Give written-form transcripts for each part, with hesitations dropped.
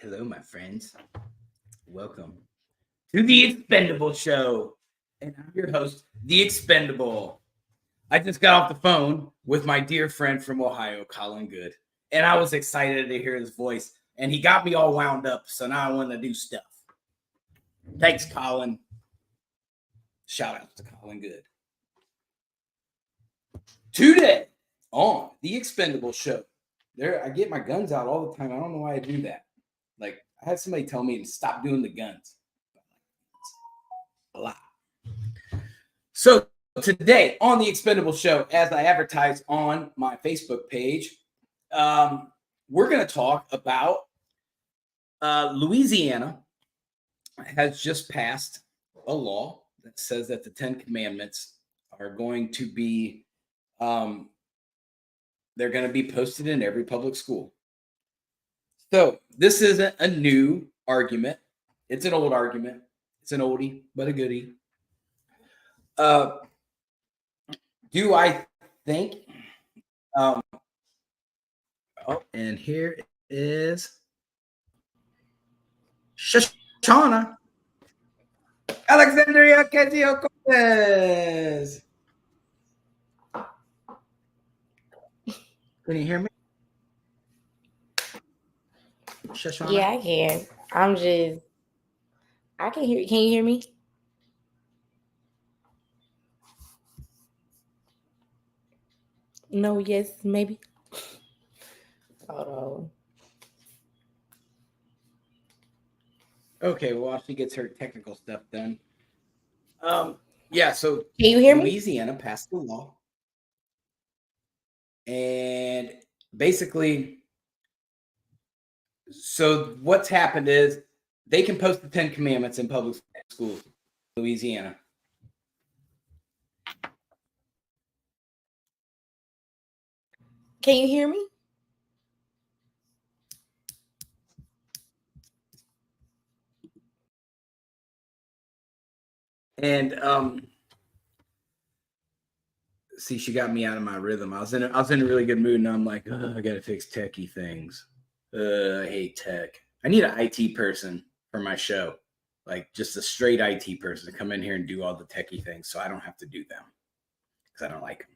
Hello, my friends. Welcome to the Expendable Show. And I'm your host, the Expendable. I just got off the phone with my dear friend from Ohio, Colin Good. And I was excited to hear his voice. And he got me all wound up. So now I want to do stuff. Thanks, Colin. Shout out to Colin Good. Today on the Expendable Show. I get my guns out all the time. I don't know why I do that. Like, I had somebody tell me to stop doing the guns. A lot. So today on the Expendable Show, as I advertise on my Facebook page, we're going to talk about Louisiana has just passed a law that says that the 10 Commandments are going to be they're going to be posted in every public school. So this isn't a new argument. It's an old argument. It's an oldie, but a goodie. Do I think? And here is Shoshana Alexandria Ocasio-Cortez. Can you hear me? Shoshana? Yeah, I can. I can hear you. Can you hear me? No, yes, maybe. Hold on. Okay, well, while she gets her technical stuff done. Yeah, so Can you hear me? Louisiana passed the law. And basically, so what's happened is they can post the 10 Commandments in public schools in Louisiana. Can you hear me? And see, she got me out of my rhythm. I was in a really good mood, and I'm like, I gotta fix techie things. I hate tech. I need an IT person for my show, like just a straight IT person to come in here and do all the techie things, so I don't have to do them because I don't like them.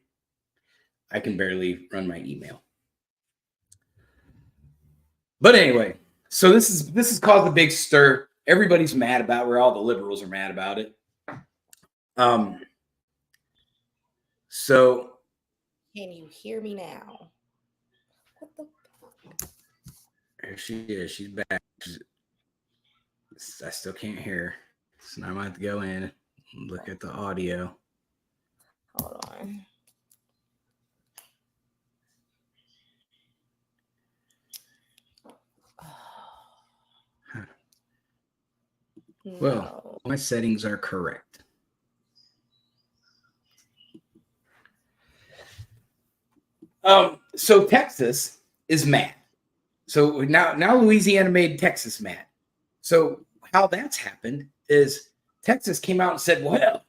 I can barely run my email. But anyway, so this is caused a big stir. Everybody's mad about it, where all the liberals are mad about it. So can you hear me now? What the fuck? Here she is. She's back. I still can't hear her. So now I might have to go in and look at the audio. Hold on. Well, my settings are correct. So Texas is mad. So now Louisiana made Texas mad. So how that's happened is Texas came out and said, well,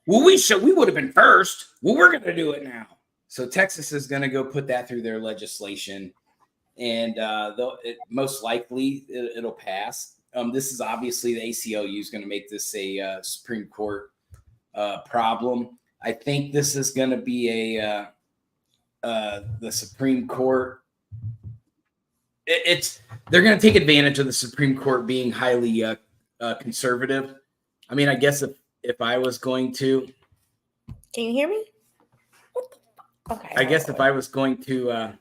we would have been first. Well, we're going to do it now. So Texas is going to go put that through their legislation, and most likely it'll pass. This is obviously the ACLU is going to make this a Supreme Court problem. I think this is going to be the Supreme Court. They're going to take advantage of the Supreme Court being highly conservative. I mean, I guess if I was going to, can you hear me? Okay. I guess if I was going to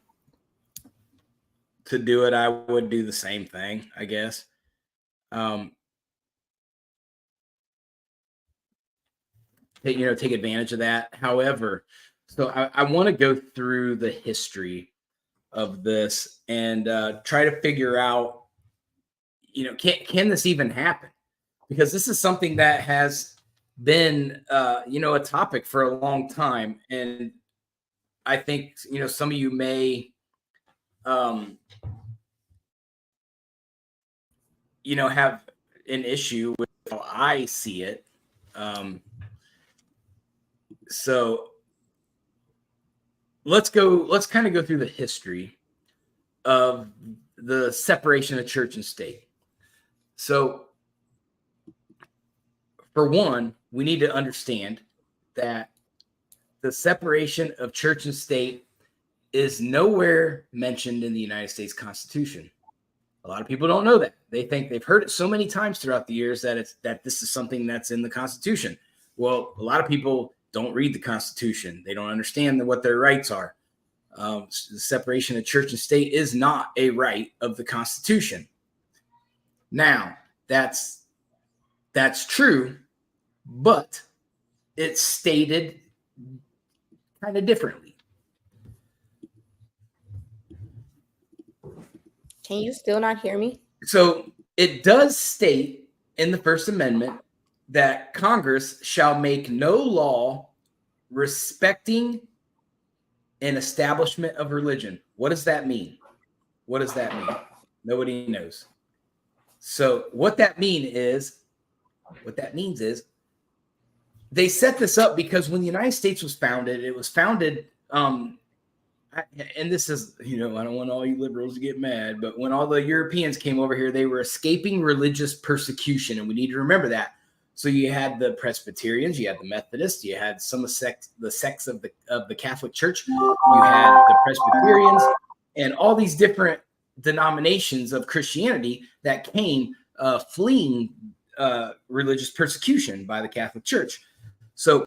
do it, I would do the same thing, I guess. Take advantage of that. However, so I want to go through the history of this and try to figure out, can this even happen? Because this is something that has been, a topic for a long time. And I think, some of you may, have an issue with how I see it. So let's kind of go through the history of the separation of church and state. So, for one, we need to understand that the separation of church and state is nowhere mentioned in the United States Constitution. A lot of people don't know that. They think they've heard it so many times throughout the years that this is something that's in the Constitution. Well, a lot of people don't read the Constitution. They don't understand what their rights are. The separation of church and state is not a right of the Constitution. Now, that's true, but it's stated kind of differently. Can you still not hear me? So it does state in the First Amendment that Congress shall make no law respecting an establishment of religion. What does that mean? What does that mean? Nobody knows. So what that means is they set this up because when the United States was founded, it was founded, and this is, I don't want all you liberals to get mad, but when all the Europeans came over here, they were escaping religious persecution, and we need to remember that. So you had the Presbyterians, you had the Methodists, you had some of the sects of the Catholic Church, you had the Presbyterians, and all these different denominations of Christianity that came fleeing religious persecution by the Catholic Church. So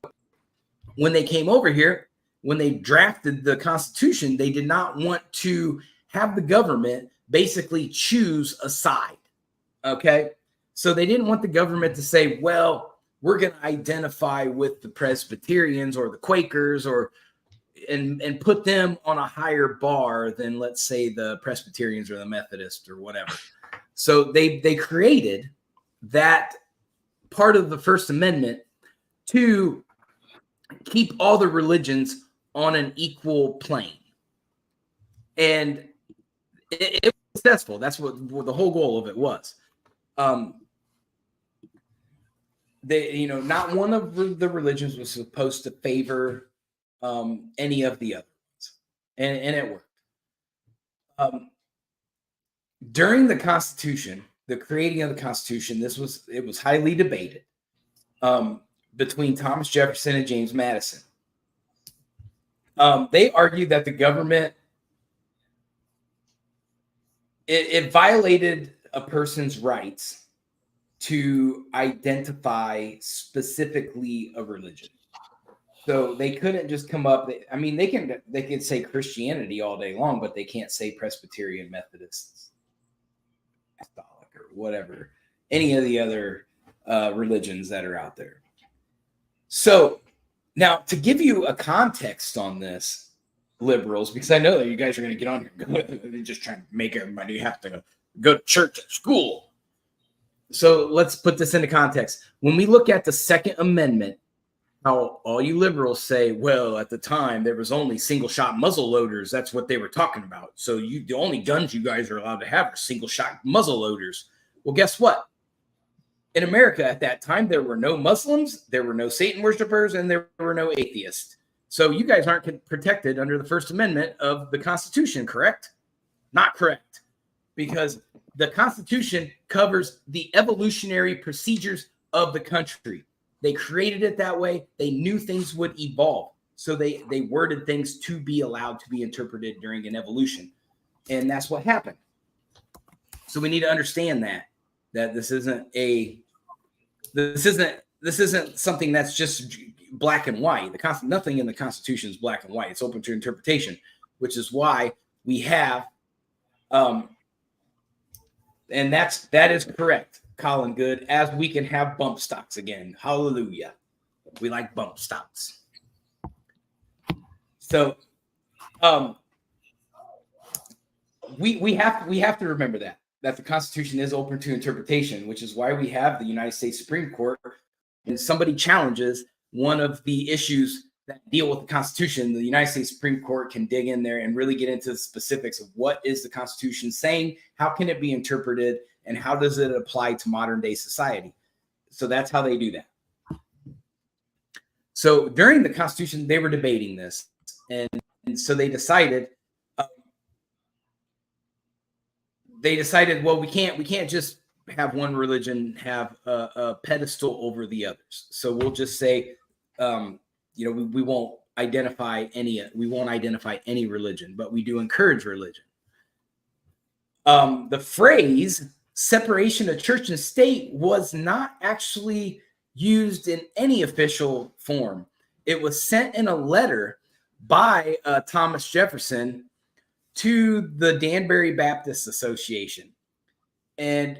when they came over here, when they drafted the Constitution, they did not want to have the government basically choose a side. Okay. So they didn't want the government to say, well, we're going to identify with the Presbyterians or the Quakers and put them on a higher bar than, let's say, the Presbyterians or the Methodists or whatever. So they created that part of the First Amendment to keep all the religions on an equal plane. And it was successful. That's what the whole goal of it was. Not one of the religions was supposed to favor any of the other ones. And it worked. During the Constitution, the creating of the Constitution, it was highly debated between Thomas Jefferson and James Madison. They argued that the government it violated a person's rights to identify specifically a religion. So they couldn't just come up. They can say Christianity all day long, but they can't say Presbyterian, Methodists, Catholic, or whatever, any of the other religions that are out there. So now, to give you a context on this, liberals, because I know that you guys are going to get on here and just trying to make everybody have to go to church at school. So let's put this into context. When we look at the Second Amendment, how all you liberals say, well, at the time there was only single-shot muzzle loaders. That's what they were talking about. So the only guns you guys are allowed to have are single-shot muzzle loaders. Well, guess what? In America at that time, there were no Muslims, there were no Satan worshipers, and there were no atheists. So you guys aren't protected under the First Amendment of the Constitution, correct? Not correct. Because the Constitution covers the evolutionary procedures of the country. They created it that way. They knew things would evolve. So they worded things to be allowed to be interpreted during an evolution. And that's what happened. So we need to understand that this isn't something that's just black and white. Nothing in the Constitution is black and white. It's open to interpretation, which is why we have, and that is correct, Colin Good, as we can have bump stocks again. Hallelujah. We like bump stocks. So we have to remember that the Constitution is open to interpretation, which is why we have the United States Supreme Court. And somebody challenges one of the issues that deal with the Constitution, the United States Supreme Court can dig in there and really get into the specifics of what is the Constitution saying, how can it be interpreted, and how does it apply to modern day society. So that's how they do that. So during the Constitution, they were debating this. And so they decided they decided, well, we can't just have one religion have a pedestal over the others. So we'll just say, we won't identify any religion, but we do encourage religion. The phrase separation of church and state was not actually used in any official form. It was sent in a letter by Thomas Jefferson to the Danbury Baptist Association, and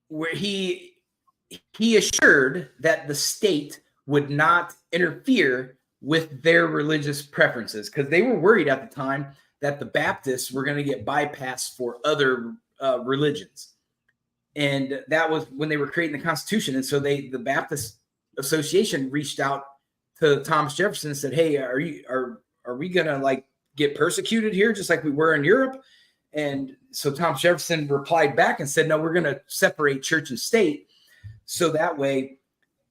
where he assured that the state would not interfere with their religious preferences, because they were worried at the time that the Baptists were going to get bypassed for other religions. And that was when they were creating the Constitution. And so the Baptist Association reached out to Thomas Jefferson and said, hey, are we going to like get persecuted here just like we were in Europe? And so Thomas Jefferson replied back and said, no, we're going to separate church and state. So that way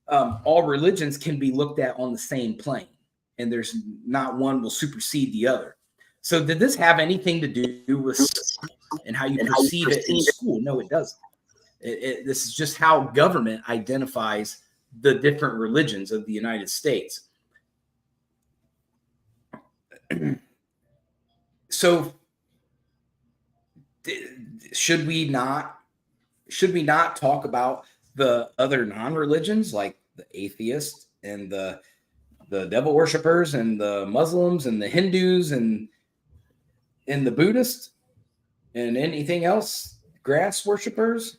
all religions can be looked at on the same plane, and there's not one will supersede the other. So did this have anything to do with and how you perceive it in school? No, it doesn't. This is just how government identifies the different religions of the United States. So should we not talk about the other non-religions, like the atheists and the devil worshippers and the Muslims and the Hindus and the Buddhists and anything else, grass worshippers?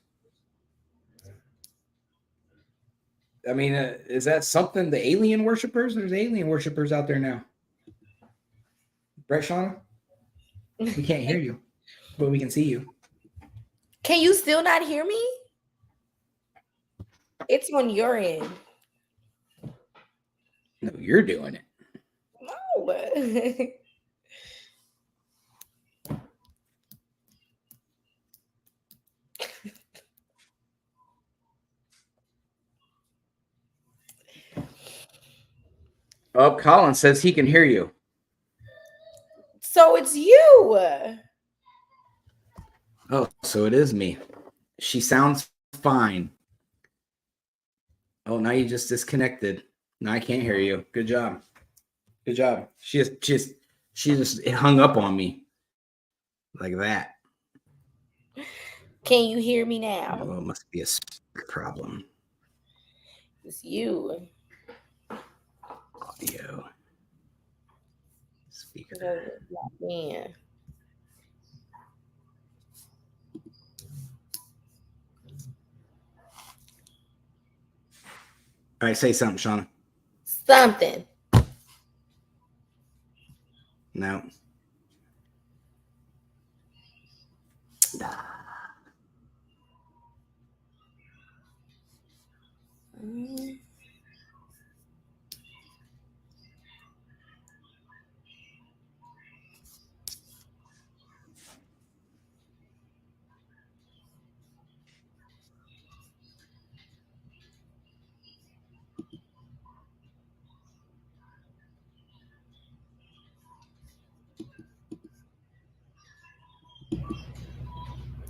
I mean, is that something? The alien worshippers? There's alien worshippers out there now. Right, Shauna? We can't hear you, but we can see you. Can you still not hear me? It's on your end. No, you're doing it. No. Oh, Colin says he can hear you. So it's you. Oh, so it is me. She sounds fine. Oh, now you just disconnected. Now I can't hear you. Good job. Good job. She just hung up on me like that. Can you hear me now? Well, it must be a problem. It's you. Audio. Speaker. Yeah. All right, say something, Shauna. Something. No.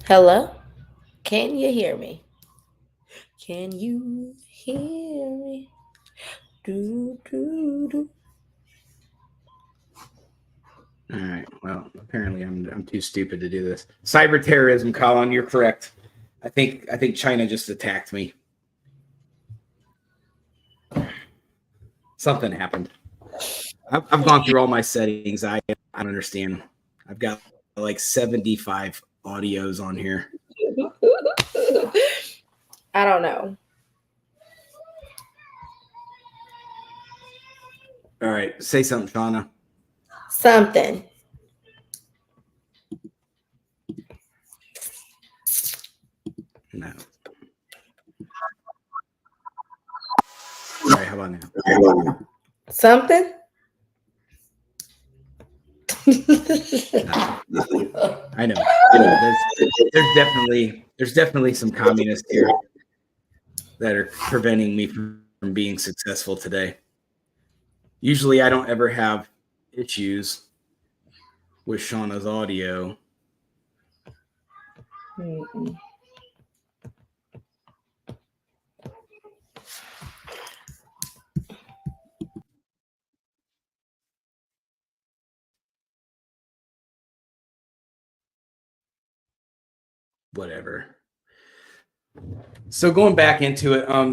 Hello? Can you hear me? Can you hear me? Do, do, do. All right. Well, apparently I'm too stupid to do this. Cyber terrorism, Colin. You're correct. I think China just attacked me. Something happened. I've gone through all my settings. I don't understand. I've got like 75 audios on here. I don't know. All right. Say something, Shauna. Something. No. All right. How about now? Something? I know. There's definitely some communists here that are preventing me from being successful today. Usually I don't ever have issues with Shauna's audio. Mm-mm. Whatever. So going back into it, I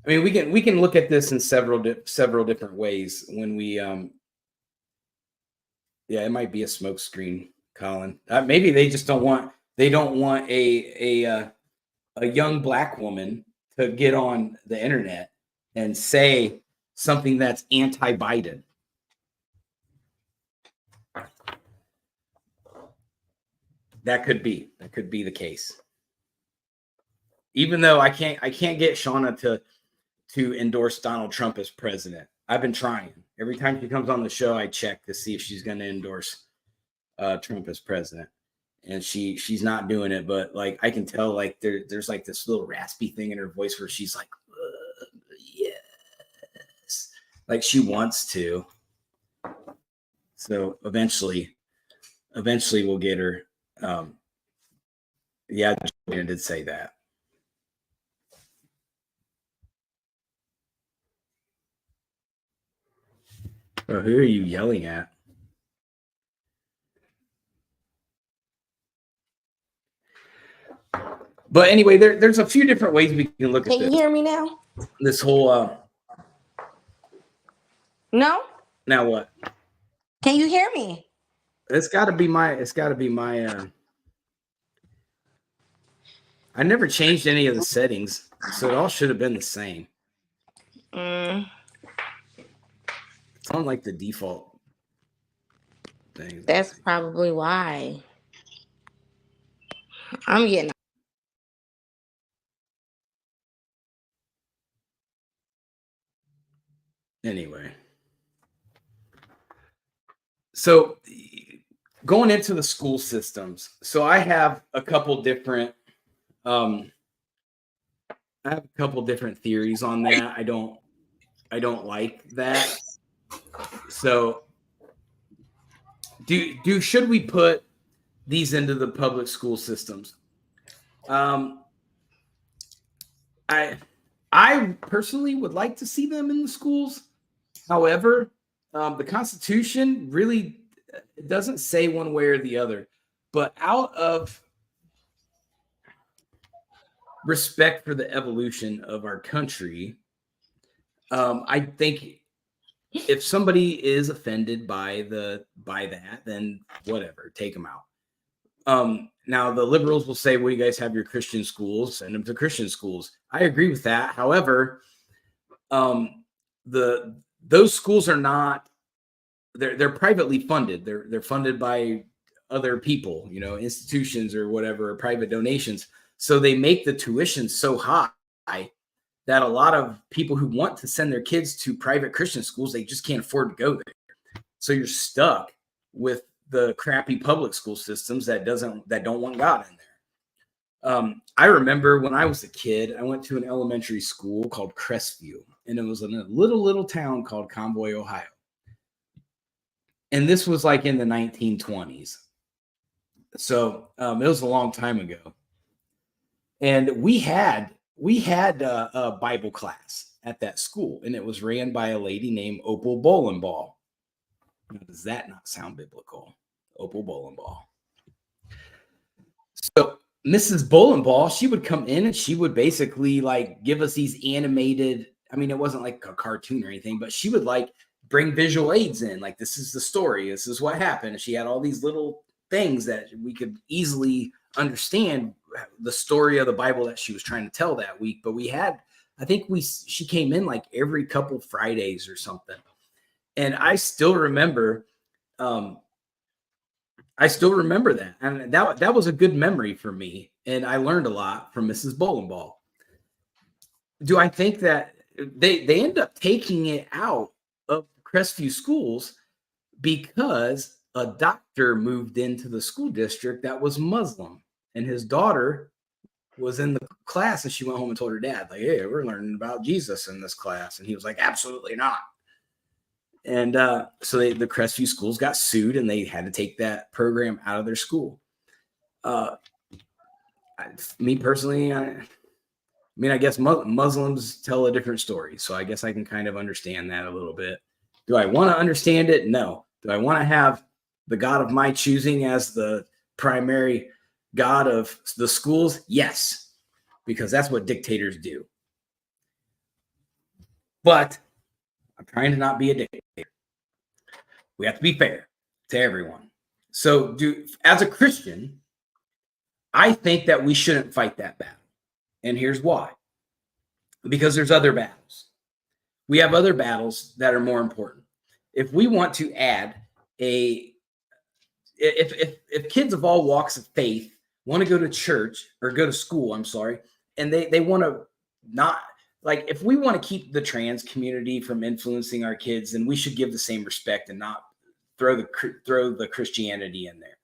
mean, we can look at this in several different ways when we yeah, it might be a smoke screen, Colin. Maybe they don't want a young black woman to get on the internet and say something that's anti-Biden. That could be the case. Even though I can't get Shauna to endorse Donald Trump as president. I've been trying. Every time she comes on the show, I check to see if she's going to endorse Trump as president, and she's not doing it. But like I can tell, like there's like this little raspy thing in her voice where she's like, yes, like she wants to. So eventually we'll get her. Yeah, Julian did say that. Oh, who are you yelling at? But anyway, there's a few different ways we can look at Can this. you hear me now? This whole No? now what? Can you hear me? It's got to be my I never changed any of the settings, so it all should have been the same. It's on like the default thing. That's probably why. I'm getting Anyway. So going into the school systems. So I have a couple different theories on that. I don't like that. So should we put these into the public school systems? I personally would like to see them in the schools. However, the Constitution really doesn't say one way or the other. But out of respect for the evolution of our country, I think if somebody is offended by that, then whatever, take them out. Now the liberals will say, well, you guys have your Christian schools, send them to Christian schools. I agree with that. However, those schools are not, they're privately funded. They're funded by other people, institutions or whatever, or private donations. So they make the tuition so high that a lot of people who want to send their kids to private Christian schools, they just can't afford to go there. So you're stuck with the crappy public school systems that don't want God in there. I remember when I was a kid, I went to an elementary school called Crestview, and it was in a little town called Convoy, Ohio. And this was like in the 1920s. So it was a long time ago. And we had a Bible class at that school, and it was ran by a lady named Opal Bowling-Ball. Now, does that not sound biblical? Opal Bowling-Ball. So Mrs. Bowling-Ball, she would come in and she would basically like give us these animated, I mean, it wasn't like a cartoon or anything, but she would like bring visual aids in. Like, this is the story. This is what happened. She had all these little things that we could easily understand the story of the Bible that she was trying to tell that week. But she came in like every couple Fridays or something. And I still remember that. And that was a good memory for me. And I learned a lot from Mrs. Bowling-Ball. Do I think that they end up taking it out of Crestview schools because a doctor moved into the school district that was Muslim, and his daughter was in the class, and she went home and told her dad, like, hey, we're learning about Jesus in this class. And he was like, absolutely not. And so the Crestview schools got sued, and they had to take that program out of their school. Me personally, I mean, I guess Muslims tell a different story, so I guess I can kind of understand that a little bit. Do I want to understand it? No. Do I want to have the God of my choosing as the primary God of the schools? Yes, because that's what dictators do. But I'm trying to not be a dictator. We have to be fair to everyone. So, as a Christian, I think that we shouldn't fight that battle. And here's why. Because there's other battles. We have other battles that are more important. If we want to add if kids of all walks of faith want to go to church or go to school, I'm sorry, and they want to not, like, if we want to keep the trans community from influencing our kids, then we should give the same respect and not throw the Christianity in there.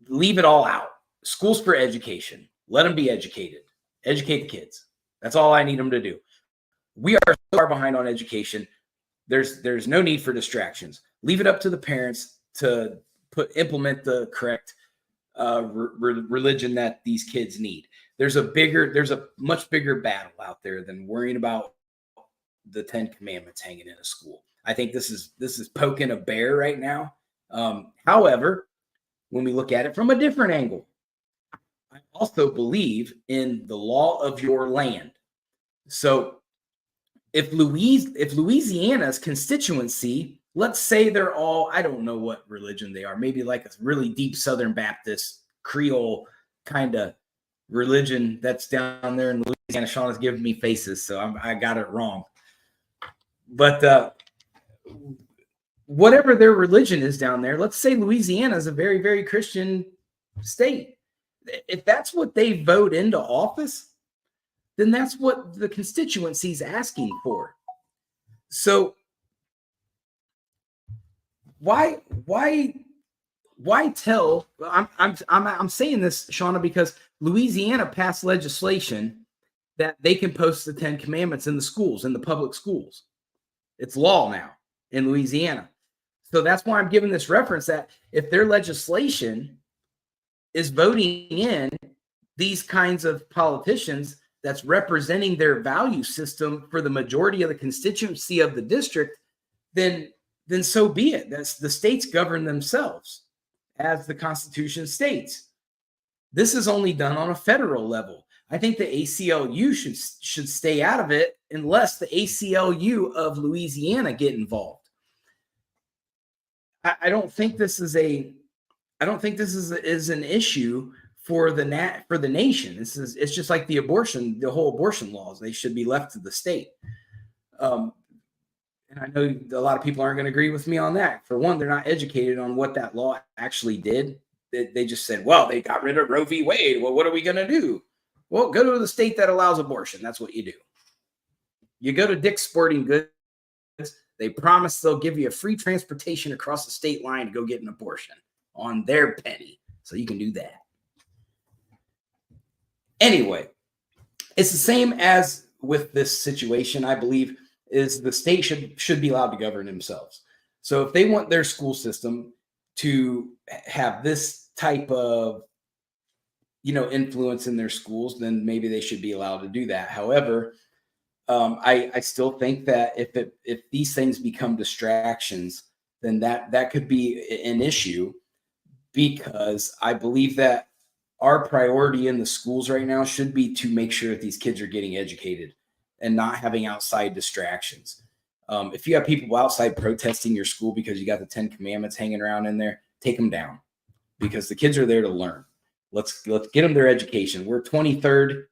Leave it all out. Schools for education. Let them be educated. Educate the kids. That's all I need them to do. We are so far behind on education. There's no need for distractions. Leave it up to the parents to implement the correct religion that these kids need. There's a much bigger battle out there than worrying about the 10 Commandments hanging in a school. I think this is poking a bear right now. However, when we look at it from a different angle, I also believe in the law of your land. So if Louisiana's constituency, let's say they're all, I don't know what religion they are, maybe like a really deep Southern Baptist Creole kind of religion that's down there in Louisiana. Sean has given me faces, so I got it wrong. But whatever their religion is down there, let's say Louisiana is a very, very Christian state. If that's what they vote into office, then that's what the constituency is asking for. So why tell? I'm saying this, Shauna, because Louisiana passed legislation that they can post the 10 Commandments in the schools, in the public schools. It's law now in Louisiana. So that's why I'm giving this reference, that if their legislation is voting in these kinds of politicians that's representing their value system for the majority of the constituency of the district, then so be it. That's, the states govern themselves as the Constitution states. This is only done on a federal level. I think the ACLU should stay out of it unless the ACLU of Louisiana get involved. I don't think this is an issue for the nation. It's just like the whole abortion laws. They should be left to the state. And I know a lot of people aren't going to agree with me on that. For one, they're not educated on what that law actually did. They just said, well, they got rid of Roe v. Wade. Well, what are we going to do? Well, go to the state that allows abortion. That's what you do. You go to Dick's Sporting Goods. They promise they'll give you a free transportation across the state line to go get an abortion on their penny. So you can do that. Anyway, it's the same as with this situation, I believe, is the state should be allowed to govern themselves. So if they want their school system to have this type of, influence in their schools, then maybe they should be allowed to do that. However, I still think that if these things become distractions, then that could be an issue, because I believe that our priority in the schools right now should be to make sure that these kids are getting educated and not having outside distractions. If you have people outside protesting your school because you got the 10 Commandments hanging around in there, take them down, because the kids are there to learn. Let's get them their education. We're 23rd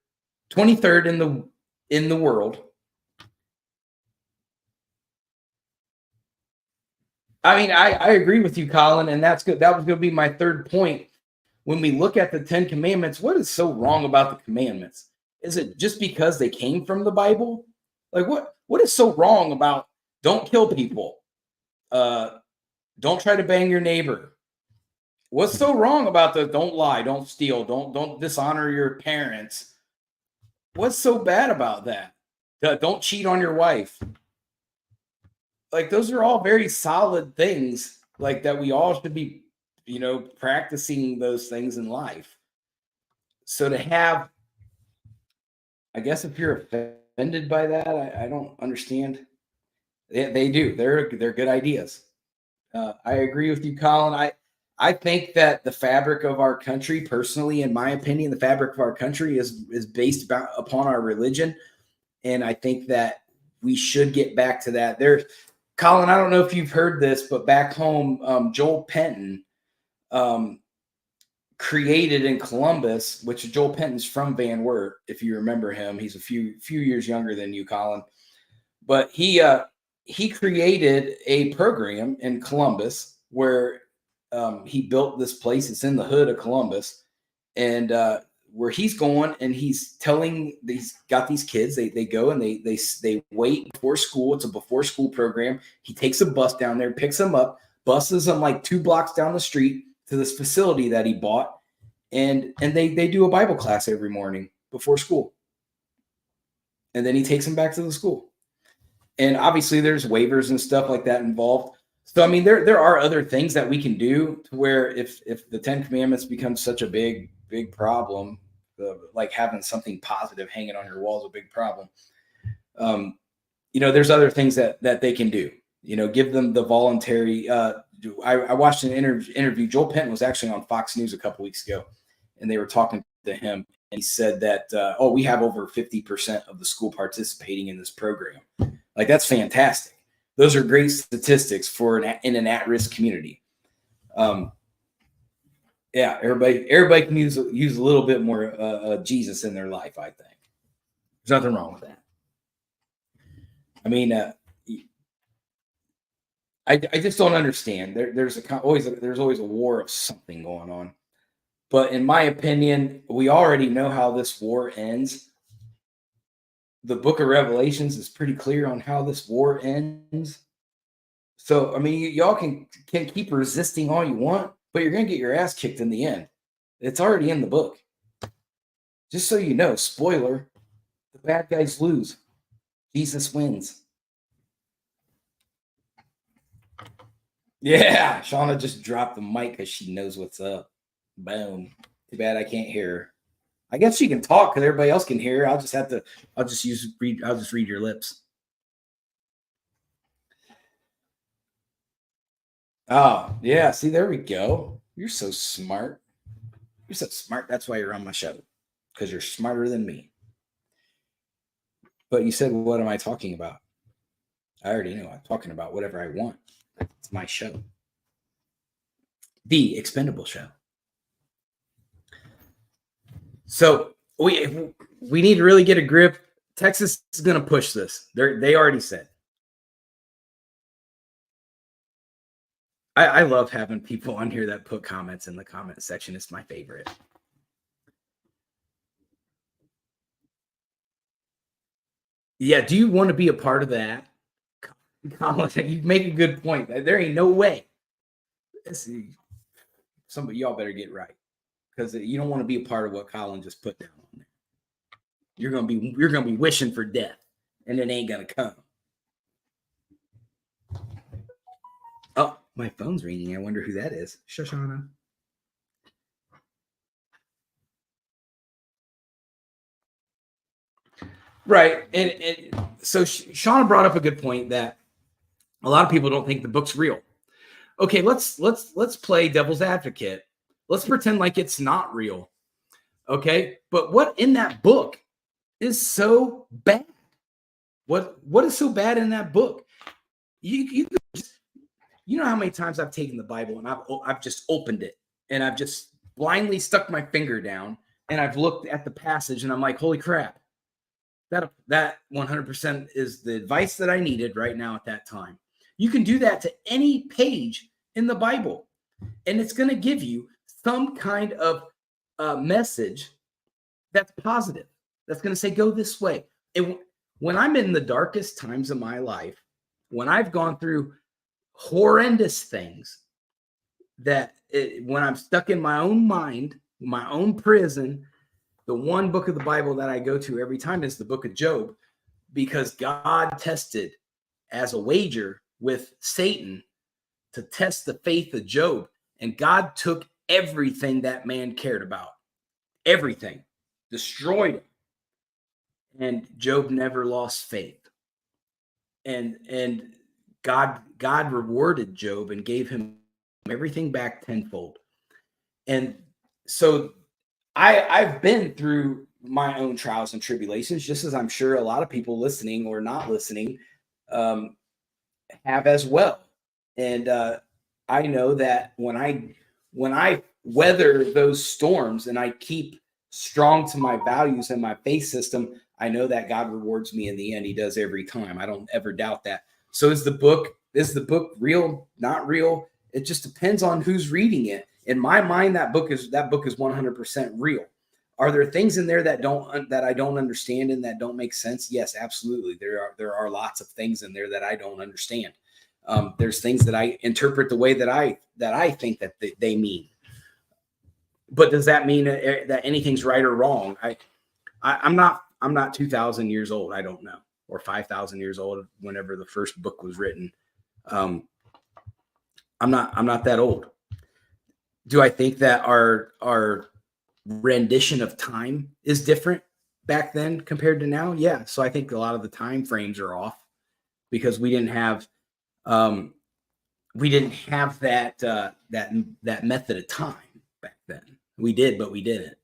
in the world. I mean, I agree with you, Colin, and that's good. That was going to be my third point. When we look at the 10 Commandments, what is so wrong about the commandments? Is it just because they came from the Bible? Like, what is so wrong about don't kill people? Don't try to bang your neighbor. What's so wrong about the don't lie, don't steal, don't dishonor your parents? What's so bad about that? Don't cheat on your wife. Like, those are all very solid things, like, that we all should be practicing those things in life. So to have, I guess if you're offended by that, I don't understand. They do. They're good ideas. I agree with you, Colin. I think that the fabric of our country, personally, in my opinion, the fabric of our country is based upon our religion, and I think that we should get back to that. Colin, I don't know if you've heard this, but back home, Joel Penton created in Columbus, which Joel Penton's from Van Wert, if you remember him. He's a few years younger than you, Colin, but he created a program in Columbus where he built this place. It's in the hood of Columbus, and where he's going, and he's got these kids. They go and they wait before school. It's a before school program. He takes a bus down there, picks them up, buses them like 2 blocks down the street to this facility that he bought, and they do a Bible class every morning before school, and then he takes them back to the school. And obviously there's waivers and stuff like that involved. So, I mean, there are other things that we can do to where if the 10 Commandments become such a big problem, like having something positive hanging on your wall is a big problem. There's other things that they can do, give them the voluntary. I watched an interview. Joel Penton was actually on Fox News a couple weeks ago, and they were talking to him. And he said that, we have over 50% of the school participating in this program. Like, that's fantastic. Those are great statistics in an at-risk community. Yeah, everybody can use a little bit more Jesus in their life, I think. There's nothing wrong with that. I mean, I just don't understand. There's always a war of something going on. But in my opinion, we already know how this war ends. The book of Revelations is pretty clear on how this war ends. So, I mean, y'all can keep resisting all you want, but you're going to get your ass kicked in the end. It's already in the book. Just so you know, spoiler, the bad guys lose. Jesus wins. Yeah, Shauna just dropped the mic because she knows what's up. Boom. Too bad I can't hear her. I guess she can talk because everybody else can hear her. I'll just read your lips. Oh, yeah. See, there we go. You're so smart. You're so smart. That's why you're on my show, because you're smarter than me. But you said, what am I talking about? I already know. I'm talking about whatever I want. It's my show. The Expendable Show. So we need to really get a grip. Texas is going to push this. They already said. I love having people on here that put comments in the comment section. It's my favorite. Yeah, do you want to be a part of that? You make a good point. There ain't no way. Some of y'all better get right, because you don't want to be a part of what Colin just put down on there. You're gonna be wishing for death, and it ain't gonna come. Oh, my phone's ringing. I wonder who that is. Shoshana. Right, and so Shauna brought up a good point that a lot of people don't think the book's real. Okay, let's play devil's advocate. Let's pretend like it's not real. Okay, but what in that book is so bad? What is so bad in that book? You know how many times I've taken the Bible and I've just opened it and I've just blindly stuck my finger down and I've looked at the passage and I'm like, holy crap, that 100% is the advice that I needed right now at that time. You can do that to any page in the Bible, and it's going to give you some kind of message that's positive. That's going to say, go this way. When I'm in the darkest times of my life, when I've gone through horrendous things, when I'm stuck in my own mind, my own prison, the one book of the Bible that I go to every time is the book of Job, because God tested as a wager with Satan to test the faith of Job. And God took everything that man cared about, everything, destroyed it. And Job never lost faith. And God rewarded Job and gave him everything back tenfold. And so I've been through my own trials and tribulations, just as I'm sure a lot of people listening or not listening have as well. And I know that when I weather those storms and I keep strong to my values and my faith system, I know that God rewards me in the end. He does every time. I don't ever doubt that. So is the book real, not real? It just depends on who's reading it. In my mind, that book is 100% real. Are there things in there that I don't understand and that don't make sense? Yes, absolutely. There are lots of things in there that I don't understand. There's things that I interpret the way that I think that they mean. But does that mean that anything's right or wrong? I'm not 2,000 years old. I don't know, or 5,000 years old whenever the first book was written. I'm not that old. Do I think that our rendition of time is different back then compared to now? Yeah. So I think a lot of the time frames are off because we didn't have that method of time back then. We did, but we didn't.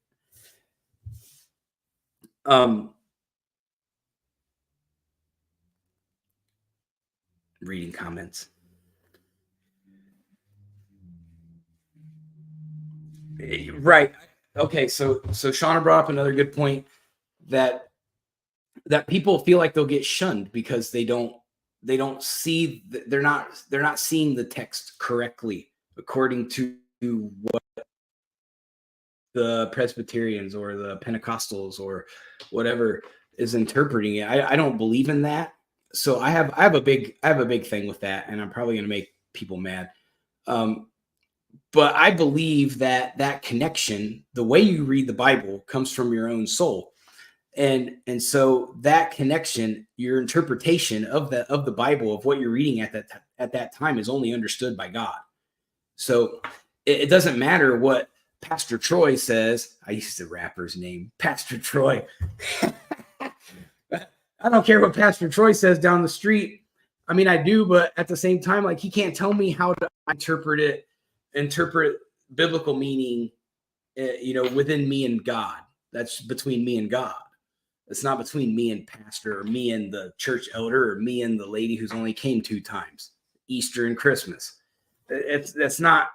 Reading comments. Right. Okay. So Shauna brought up another good point that people feel like they'll get shunned because they're not seeing the text correctly according to what the Presbyterians or the Pentecostals or whatever is interpreting it. I don't believe in that. So I have a big thing with that, and I'm probably going to make people mad. But I believe that connection, the way you read the Bible, comes from your own soul. And so that connection, your interpretation of the Bible, of what you're reading at that time, is only understood by God. So it doesn't matter what Pastor Troy says. I used the rapper's name, Pastor Troy. I don't care what Pastor Troy says down the street. I mean, I do, but at the same time, like, he can't tell me how to interpret biblical meaning, within me and God. That's between me and God. It's not between me and pastor, or me and the church elder, or me and the lady who's only came 2 times, Easter and Christmas. That's not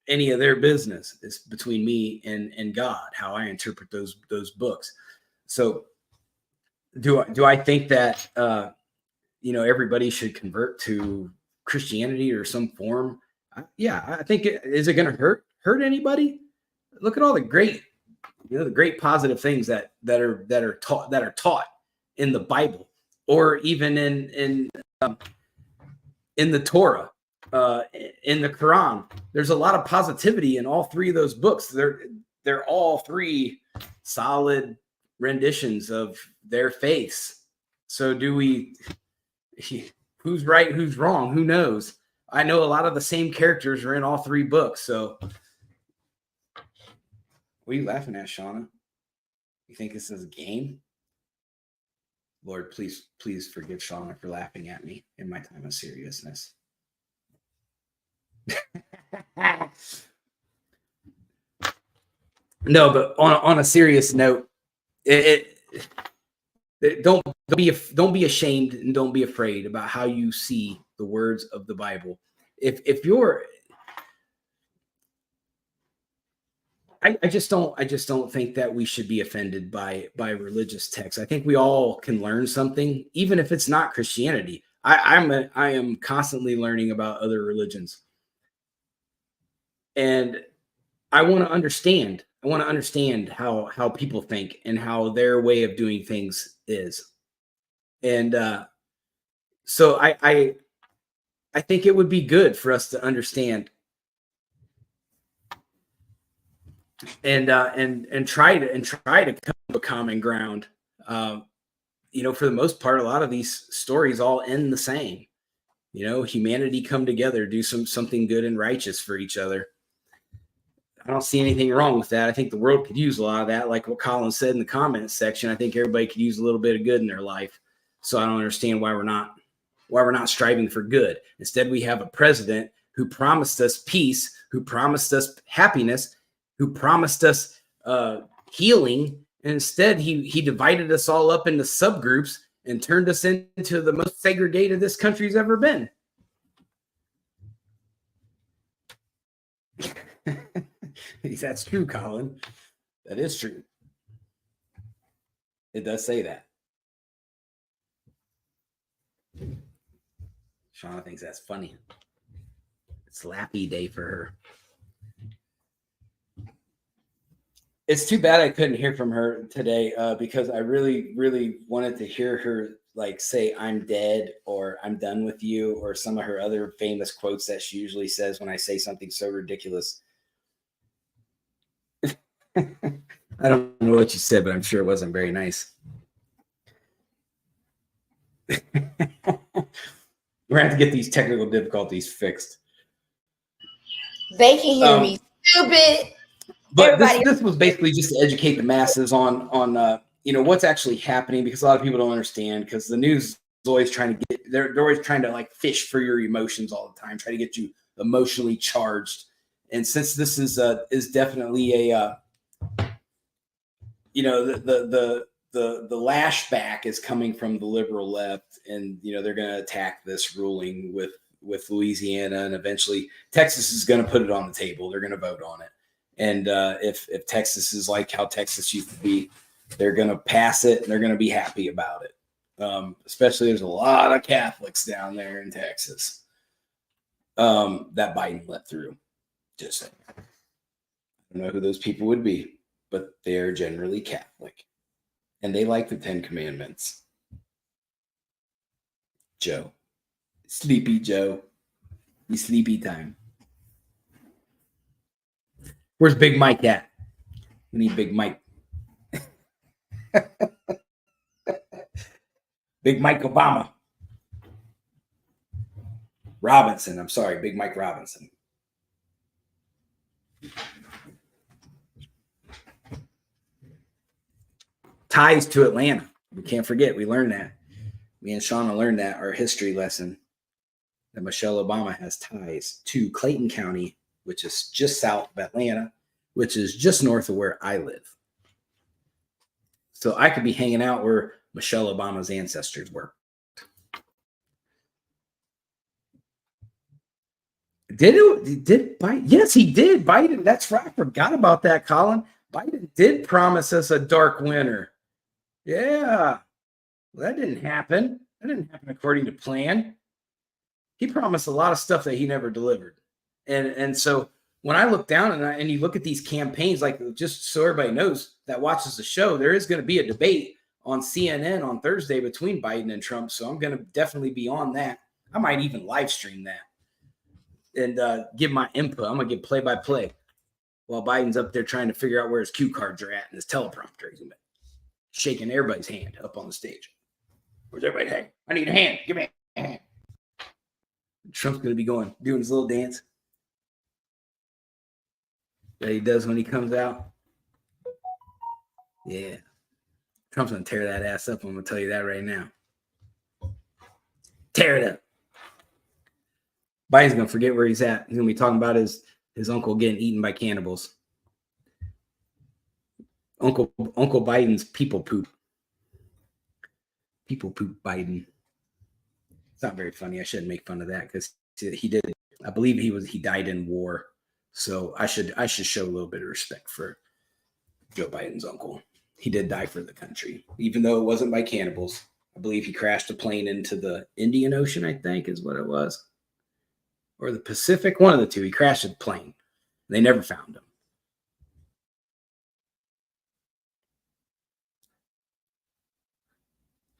any of their business. It's between me and God, how I interpret those books. So do I think that everybody should convert to Christianity or some form? Yeah, I think is it going to hurt anybody? Look at all the great positive things that are taught in the Bible, or even in the Torah, in the Quran. There's a lot of positivity in all 3 of those books. They're all 3 solid renditions of their faiths. So who's right, who's wrong? Who knows? I know a lot of the same characters are in all 3 books. So what are you laughing at, Shauna? You think this is a game? Lord, please forgive Shauna for laughing at me in my time of seriousness. No, but on a serious note, don't be ashamed and don't be afraid about how you see the words of the Bible. I just don't think that we should be offended by religious texts. I think we all can learn something, even if it's not Christianity. I am constantly learning about other religions, and I want to understand. I want to understand how people think and how their way of doing things is. And so I think it would be good for us to understand and try to come to a common ground. For the most part, a lot of these stories all end the same. humanity come together, do something good and righteous for each other. I don't see anything wrong with that. I think the world could use a lot of that. Like what Colin said in the comments section, I think everybody could use a little bit of good in their life. So I don't understand why we're not striving for good. Instead, we have a president who promised us peace, who promised us happiness, who promised us healing. And instead, he divided us all up into subgroups and turned us into the most segregated this country's ever been. That's true, Colin. That is true. It does say that. Shauna thinks that's funny. It's Lappy Day for her. It's too bad I couldn't hear from her today because I really, really wanted to hear her like say, "I'm dead" or "I'm done with you," or some of her other famous quotes that she usually says when I say something so ridiculous. I don't know what you said, but I'm sure it wasn't very nice. We're going to have to get these technical difficulties fixed. They can hear me stupid. But this was basically just to educate the masses on what's actually happening, because a lot of people don't understand, because the news is always trying to they're always trying to like fish for your emotions all the time, try to get you emotionally charged. And since this is definitely a the lashback is coming from the liberal left, and they're going to attack this ruling with Louisiana, and eventually Texas is going to put it on the table. They're going to vote on it. And if Texas is like how Texas used to be, they're going to pass it and they're going to be happy about it. Especially there's a lot of Catholics down there in Texas that Biden let through. Just saying. I don't know who those people would be, but they're generally Catholic. And they like the 10 Commandments. Joe. Sleepy Joe. It's sleepy time. Where's Big Mike at? We need Big Mike. Big Mike Obama. Robinson. I'm sorry, Big Mike Robinson. Ties to Atlanta. We can't forget. We learned that. Me and Shauna learned that, our history lesson, that Michelle Obama has ties to Clayton County, which is just south of Atlanta, which is just north of where I live. So I could be hanging out where Michelle Obama's ancestors were. Did Biden? Yes, he did. Biden. That's right. I forgot about that, Colin. Biden did promise us a dark winter. Yeah. Well, that didn't happen. That didn't happen according to plan. He promised a lot of stuff that he never delivered. And so when I look down and you look at these campaigns, like, just so everybody knows that watches the show, there is going to be a debate on CNN on Thursday between Biden and Trump. So I'm going to definitely be on that. I might even live stream that and give my input. I'm going to give play-by-play while Biden's up there trying to figure out where his cue cards are at and his teleprompter. He's shaking everybody's hand up on the stage. Where's everybody's hand? I need a hand. Give me a hand. Trump's going to be doing his little dance that he does when he comes out. Yeah. Trump's going to tear that ass up. I'm going to tell you that right now. Tear it up. Biden's going to forget where he's at. He's going to be talking about his uncle getting eaten by cannibals. Uncle Biden's people poop. People poop Biden. It's not very funny. I shouldn't make fun of that because he did. I believe he died in war. So I should show a little bit of respect for Joe Biden's uncle. He did die for the country, even though it wasn't by cannibals. I believe he crashed a plane into the Indian Ocean, I think is what it was. Or the Pacific, one of the two. He crashed a plane. They never found him.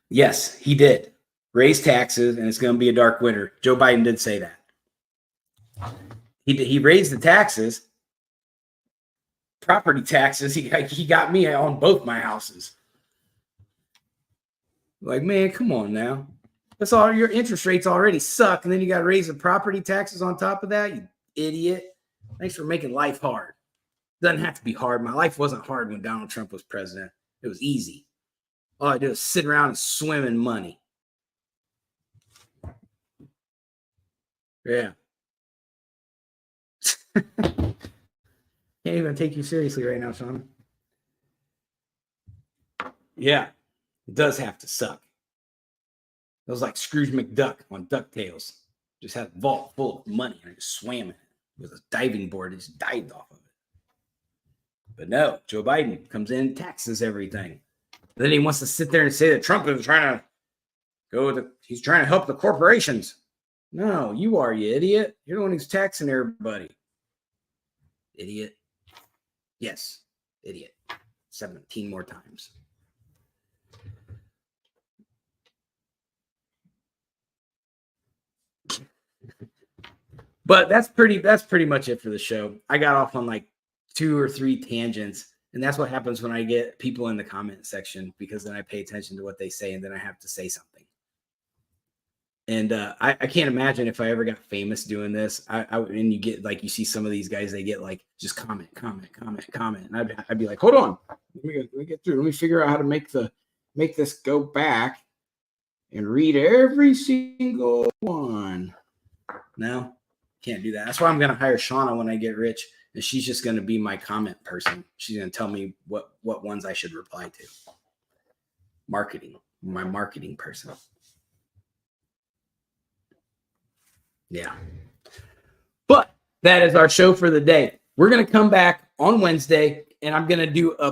Yes, he did. Raise taxes, and it's going to be a dark winter. Joe Biden did say that. He raised the taxes, property taxes. He got me on both my houses. Like, man, come on now. That's all. Your interest rates already suck, and then you got to raise the property taxes on top of that. You idiot! Thanks for making life hard. Doesn't have to be hard. My life wasn't hard when Donald Trump was president. It was easy. All I did was sit around and swim in money. Yeah. Can't even take you seriously right now, Sean. Yeah, it does have to suck. It was like Scrooge McDuck on DuckTales. Just had a vault full of money and I just swam in it with a diving board. It just dived off of it. But no, Joe Biden comes in and taxes everything. Then he wants to sit there and say that Trump is trying to he's trying to help the corporations. No, you are, you idiot. You're the one who's taxing everybody. Idiot. Yes, idiot. 17 more times. But that's pretty much it for the show. I got off on like 2 or 3 tangents, and that's what happens when I get people in the comment section, because then I pay attention to what they say and then I have to say something. And I can't imagine if I ever got famous doing this. And you get like, you see some of these guys, they get like just comment, and I'd be like, hold on, let me get through. Let me figure out how to make this go back and read every single one. No, can't do that. That's why I'm gonna hire Shauna when I get rich, and she's just gonna be my comment person. She's gonna tell me what ones I should reply to. My marketing person. Yeah. But that is our show for the day. We're going to come back on Wednesday, and I'm going to do a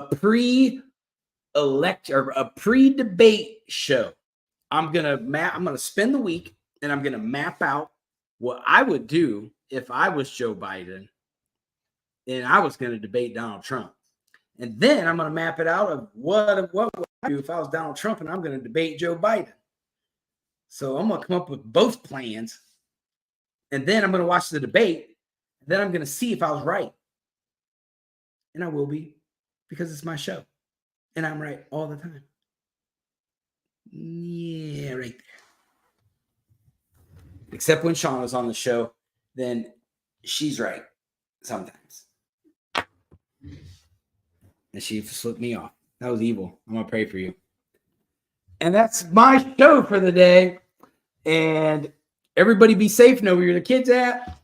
pre-debate show. I'm going to spend the week, and I'm going to map out what I would do if I was Joe Biden and I was going to debate Donald Trump. And then I'm going to map it out of what would I do if I was Donald Trump and I'm going to debate Joe Biden. So I'm going to come up with both plans. And then I'm going to watch the debate. And then I'm going to see if I was right. And I will be, because it's my show. And I'm right all the time. Yeah, right there. Except when Sean was on the show, then she's right sometimes. And she flipped me off. That was evil. I'm going to pray for you. And that's my show for the day. And everybody be safe. Know where your kids at.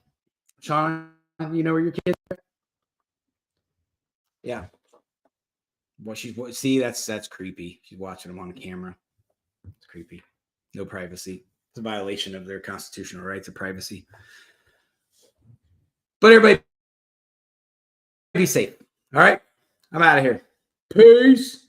Sean, you know where your kids are? Yeah. Well, see, that's creepy. She's watching them on camera. It's creepy. No privacy. It's a violation of their constitutional rights of privacy. But everybody be safe. All right. I'm out of here. Peace.